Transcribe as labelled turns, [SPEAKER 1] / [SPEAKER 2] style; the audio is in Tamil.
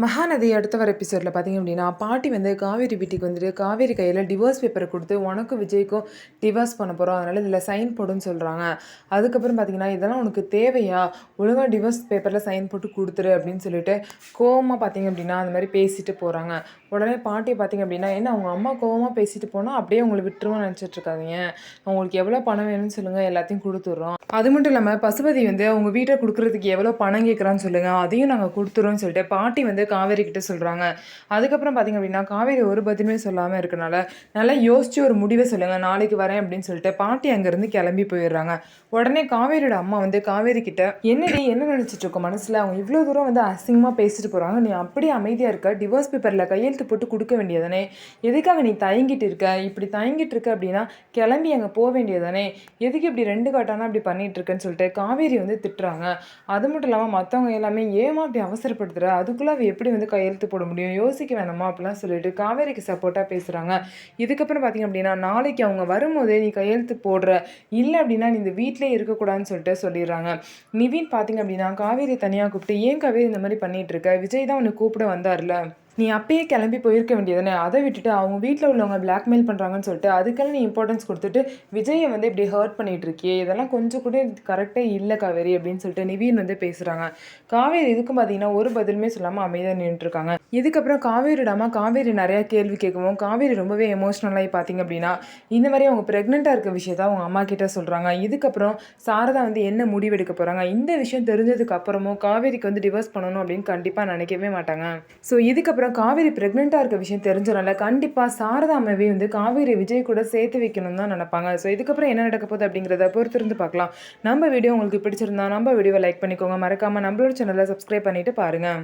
[SPEAKER 1] மகாநதி அடுத்த வர எபிசோடில் பார்த்தீங்க அப்படின்னா, பாட்டி வந்து காவேரி வீட்டுக்கு வந்துட்டு, காவேரி கையில் டிவோர்ஸ் பேப்பரை கொடுத்து, உனக்கும் விஜய்க்கும் டிவோர்ஸ் பண்ண போகிறோம், அதனால் இதில் சைன் போடுன்னு சொல்கிறாங்க. அதுக்கப்புறம் பார்த்தீங்கன்னா, இதெல்லாம் உனக்கு தேவையா, ஒழுங்காக டிவோர்ஸ் பேப்பரில் சைன் போட்டு கொடுத்துரு அப்படின்னு சொல்லிட்டு கோவமாக பார்த்தீங்க அப்படின்னா அந்த மாதிரி பேசிட்டு போகிறாங்க. உடனே பாட்டி பார்த்தீங்க அப்படின்னா, என்ன அவங்க அம்மா கோவமாக பேசிட்டு போனால் அப்படியே உங்களை விட்டுருவோம்னு நினச்சிட்டு இருக்காதீங்க, உங்களுக்கு எவ்வளோ பணம் வேணும்னு சொல்லுங்கள், எல்லாத்தையும் கொடுத்துட்றோம். அது மட்டும் இல்லாமல் பசுபதி வந்து அவங்க வீட்டை கொடுக்குறதுக்கு எவ்வளோ பணம் கேட்குறான்னு சொல்லுங்கள், அதையும் நாங்கள் கொடுத்துறோன்னு சொல்லிட்டு பாட்டி வந்து காவேரி கிட்ட சொல்கிறாங்க. அதுக்கப்புறம் பார்த்தீங்க அப்படின்னா, காவேரி ஒரு பதிலுமே சொல்லாமல் இருக்கனால, நல்லா யோசிச்சு ஒரு முடிவை சொல்லுங்கள், நாளைக்கு வரேன் அப்படின்னு சொல்லிட்டு பாட்டி அங்கேருந்து கிளம்பி போயிடுறாங்க. உடனே காவேரியோட அம்மா வந்து காவேரி கிட்ட, என்னடி என்ன நினச்சிட்டு இருக்கோம் மனசில், அவங்க இவ்வளோ தூரம் வந்து அசிங்கமாக பேசிட்டு போகிறாங்க, நீ அப்படியே அமைதியாக இருக்க, டிவோர்ஸ் பேப்பரில் கையெழுத்து போட்டு கொடுக்க வேண்டியதானே, எதுக்காக நீ தயங்கிட்டு இருக்க, இப்படி தயங்கிட்டு இருக்க அப்படின்னா கிளம்பி அங்கே போக வேண்டியதானே, எதுக்கு இப்படி ரெண்டு காட்டானா இப்படி பண்ணிட்டு இருக்கேன்னு சொல்லிட்டு காவேரி வந்து திட்டுறாங்க. அது மட்டும் இல்லாமல் மற்றவங்க எல்லாமே ஏமா அப்படி அவசரப்படுத்துகிற, அதுக்குள்ளே அவ எப்படி வந்து கையெழுத்து போட முடியும், யோசிக்க வேணாமா அப்படிலாம் சொல்லிட்டு காவேரிக்கு சப்போர்ட்டாக பேசுகிறாங்க. இதுக்கப்புறம் பார்த்தீங்க அப்படின்னா, நாளைக்கு அவங்க வரும்போதே நீ கையெழுத்து போடுற, இல்லை அப்படின்னா நீ இந்த வீட்டிலே இருக்கக்கூடாதுன்னு சொல்லிட்டு சொல்லிடுறாங்க. நிவின் பார்த்தீங்க அப்படின்னா காவேரி தனியாக கூப்பிட்டு, ஏன் காவேரி இந்த மாதிரி பண்ணிட்டு இருக்க, விஜய் தான் உன்னை கூப்பிட வந்தார்ல, நீ அப்பயே கிளம்பி போயிருக்க வேண்டியதானே, அதை விட்டுட்டு அவங்க வீட்டில் உள்ளவங்க பிளாக்மெயில் பண்ணுறாங்கன்னு சொல்லிட்டு அதுக்கெல்லாம் நீ இம்பார்ட்டன்ஸ் கொடுத்துட்டு விஜயை வந்து இப்படி ஹர்ட் பண்ணிட்டு இருக்கியே, இதெல்லாம் கொஞ்சம் கூட கரெக்டாக இல்லை காவேரி அப்படின்னு சொல்லிட்டு நிவின் வந்து பேசுகிறாங்க. காவேரி இதுக்கும் பார்த்தீங்கன்னா ஒரு பதிலுமே சொல்லாமல் அமைதியாக நின்றுட்டுருக்காங்க. இதுக்கப்புறம் காவேரியோட அம்மா காவேரி நிறையா கேள்வி கேட்கவும் காவேரி ரொம்பவே எமோஷ்னலாகி பார்த்தீங்க அப்படின்னா இந்த மாதிரி அவங்க ப்ரெக்னெண்ட்டாக இருக்க விஷயத்த அவங்க அம்மா கிட்ட சொல்கிறாங்க. இதுக்கப்புறம் சாரதா வந்து என்ன முடிவெடுக்க போகிறாங்க, இந்த விஷயம் தெரிஞ்சதுக்கு அப்புறமும் காவேரிக்கு வந்து டிவோர்ஸ் பண்ணணும் அப்படின்னு கண்டிப்பாக நினைக்கவே மாட்டாங்க. ஸோ இதுக்கப்புறம் காவேரி ப்ரெக்னெண்ட்டாக இருக்க விஷயம் தெரிஞ்சனால கண்டிப்பாக சாரதா அம்மாவே வந்து காவேரி விஜய் கூட சேர்த்து வைக்கணும்னு தான் நினைப்பாங்க. ஸோ இதுக்கப்புறம் என்ன நடக்க போகுது அப்படிங்கிறத பொறுத்திருந்து பார்க்கலாம். நம்ம வீடியோ உங்களுக்கு பிடிச்சிருந்தா நம்ம வீடியோவை லைக் பண்ணிக்கோங்க, மறக்காமல் நம்மளோட சேனலை சப்ஸ்கிரைப் பண்ணிட்டு பாருங்கள்.